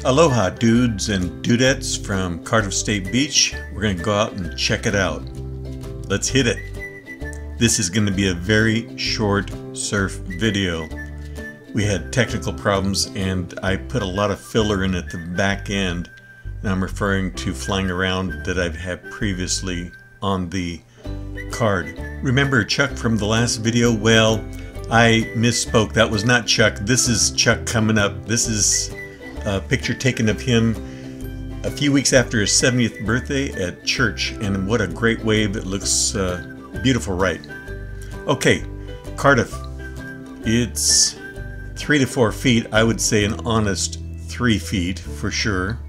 Aloha dudes and dudettes from Cardiff State Beach. We're going to go out and check it out. Let's hit it. This is going to be a very short surf video. We had technical problems and I put a lot of filler in at the back end, and I'm referring to flying around that I've had previously on the card. Remember Chuck from the last video? Well, I misspoke. That was not Chuck. This is Chuck coming up. This is a picture taken of him a few weeks after his 70th birthday at church, and what a great wave. It looks beautiful, right? Okay, Cardiff. It's 3 to 4 feet. I would say an honest 3 feet for sure.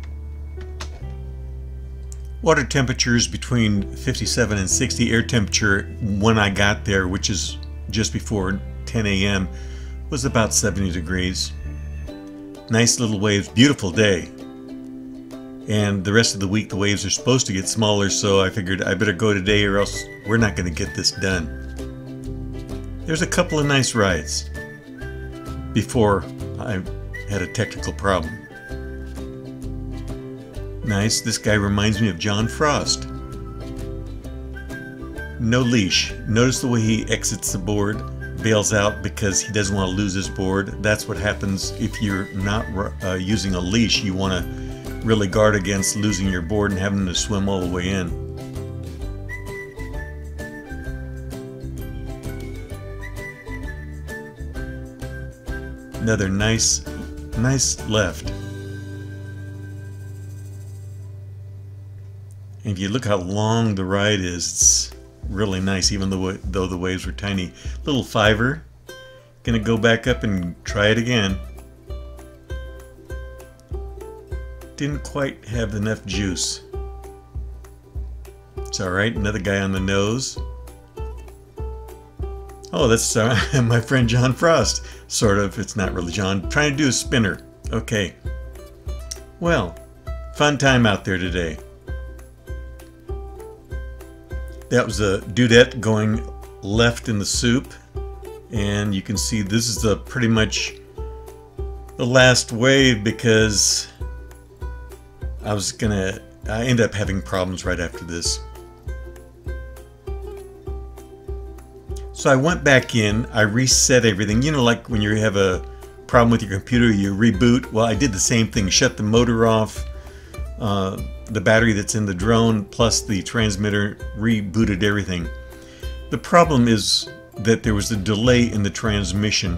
Water temperatures between 57 and 60. Air temperature when I got there, which is just before 10 a.m., was about 70 degrees. Nice little waves, beautiful day. And the rest of the week the waves are supposed to get smaller, so I figured I better go today or else we're not going to get this done. There's a couple of nice rides before I had a technical problem. Nice. This guy reminds me of John Frost. No leash. Notice the way he exits the board, bails out because he doesn't want to lose his board. That's what happens if you're not using a leash. You want to really guard against losing your board and having to swim all the way in. Another nice left. And if you look how long the ride is, it's really nice, even though the waves were tiny. Little fiver. Gonna go back up and try it again. Didn't quite have enough juice. It's alright. Another guy on the nose. Oh, that's my friend John Frost. Sort of. It's not really John. Trying to do a spinner. Okay. Well, fun time out there today. That was a dudette going left in the soup, and you can see this is pretty much the last wave because I end up having problems right after this. So I went back in, I reset everything. You know, like when you have a problem with your computer, you reboot. Well, I did the same thing, shut the motor off, the battery that's in the drone plus the transmitter, rebooted everything. The problem is that there was a delay in the transmission,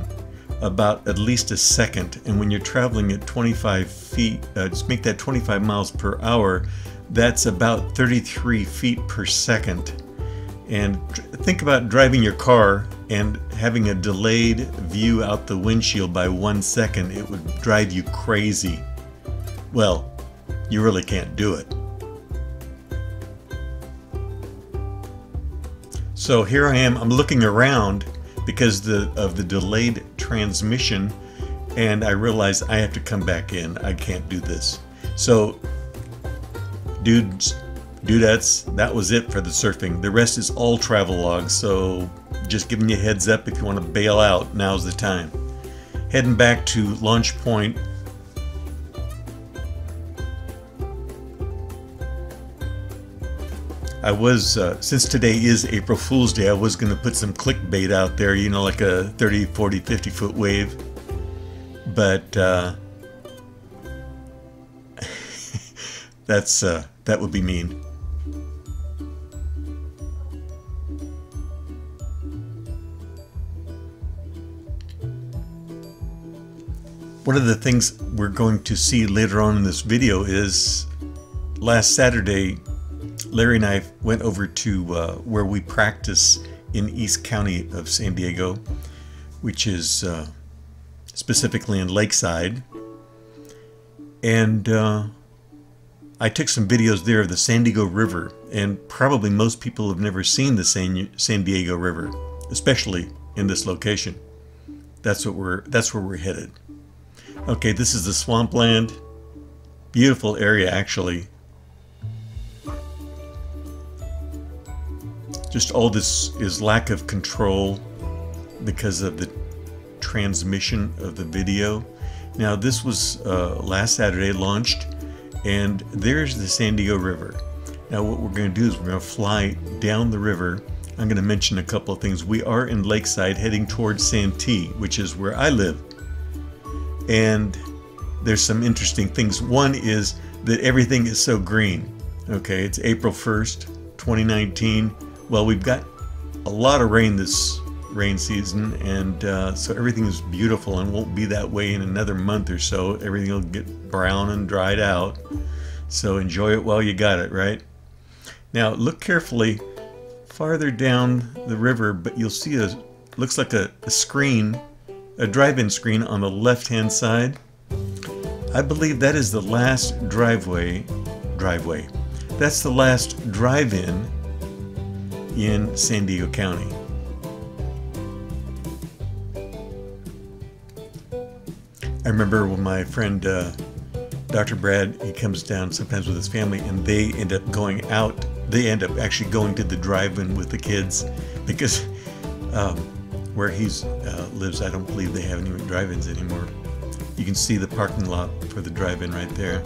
about at least a second, and when you're traveling at 25 feet, just make that 25 miles per hour, that's about 33 feet per second. And think about driving your car and having a delayed view out the windshield by 1 second. It would drive you crazy. Well, you really can't do it. So here I am, I'm looking around because of the delayed transmission, and I realize I have to come back in. I can't do this. So dudes, dudettes, that was it for the surfing. The rest is all travel logs, so just giving you a heads up if you want to bail out, now's the time. Heading back to Launch Point. I was, since today is April Fool's Day, I was going to put some clickbait out there, you know, like a 30, 40, 50 foot wave. But that would be mean. One of the things we're going to see later on in this video is last Saturday, Larry and I went over to where we practice in East County of San Diego, which is specifically in Lakeside. And I took some videos there of the San Diego River, and probably most people have never seen the San Diego River, especially in this location. That's where we're headed. Okay, this is the swampland. Beautiful area, actually. Just all this is lack of control because of the transmission of the video. Now this was last Saturday launched, and there's the San Diego River. Now what we're going to do is we're going to fly down the river. I'm going to mention a couple of things. We are in Lakeside heading towards Santee, which is where I live. And there's some interesting things. One is that everything is so green. Okay, it's April 1st, 2019. Well, we've got a lot of rain this rain season, and so everything is beautiful and won't be that way in another month or so. Everything will get brown and dried out. So enjoy it while you got it, right? Now look carefully farther down the river, but you'll see looks like a screen, a drive-in screen on the left-hand side. I believe that is the last driveway. That's the last drive-in in San Diego County. I remember when my friend Dr. Brad, he comes down sometimes with his family, and they end up going out. They end up actually going to the drive-in with the kids, because where he lives, I don't believe they have any drive-ins anymore. You can see the parking lot for the drive-in right there.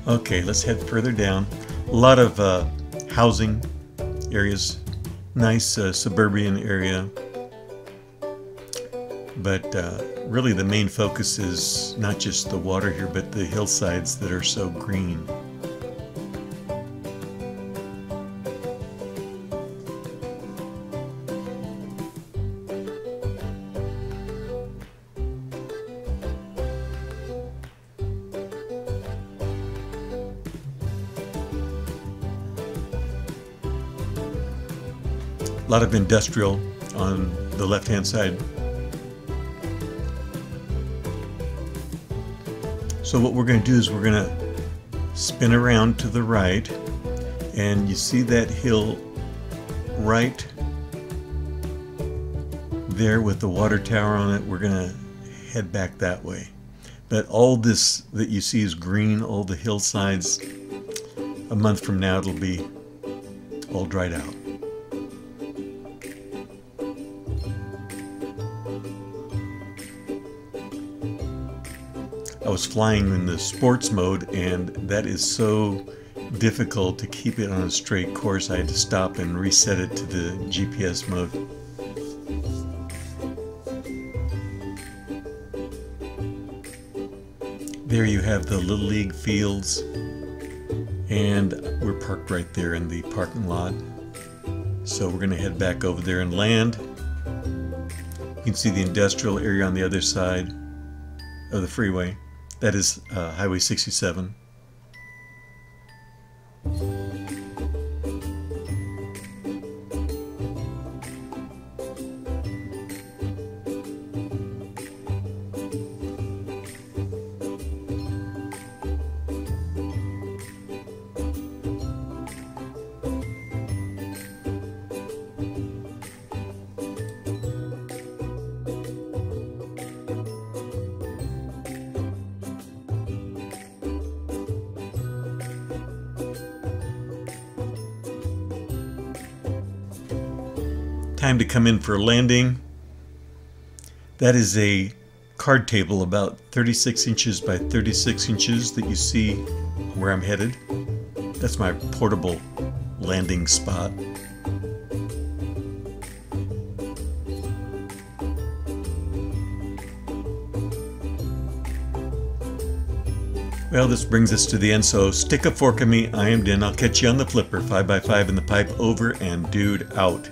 Okay, let's head further down. A lot of housing areas, nice suburban area. But really the main focus is not just the water here, but the hillsides that are so green. A lot of industrial on the left-hand side. So what we're going to do is we're going to spin around to the right, and you see that hill right there with the water tower on it. We're going to head back that way. But all this that you see is green, all the hillsides. A month from now it'll be all dried out. I was flying in the sports mode, and that is so difficult to keep it on a straight course. I had to stop and reset it to the GPS mode. There you have the Little League fields, and we're parked right there in the parking lot. So we're going to head back over there and land. You can see the industrial area on the other side of the freeway. That is Highway 67. Time to come in for landing. That is a card table about 36 inches by 36 inches that you see where I'm headed. That's my portable landing spot. Well, this brings us to the end, so stick a fork in me. I am Din. I'll catch you on the flipper. 5x5 in the pipe, over and dude out.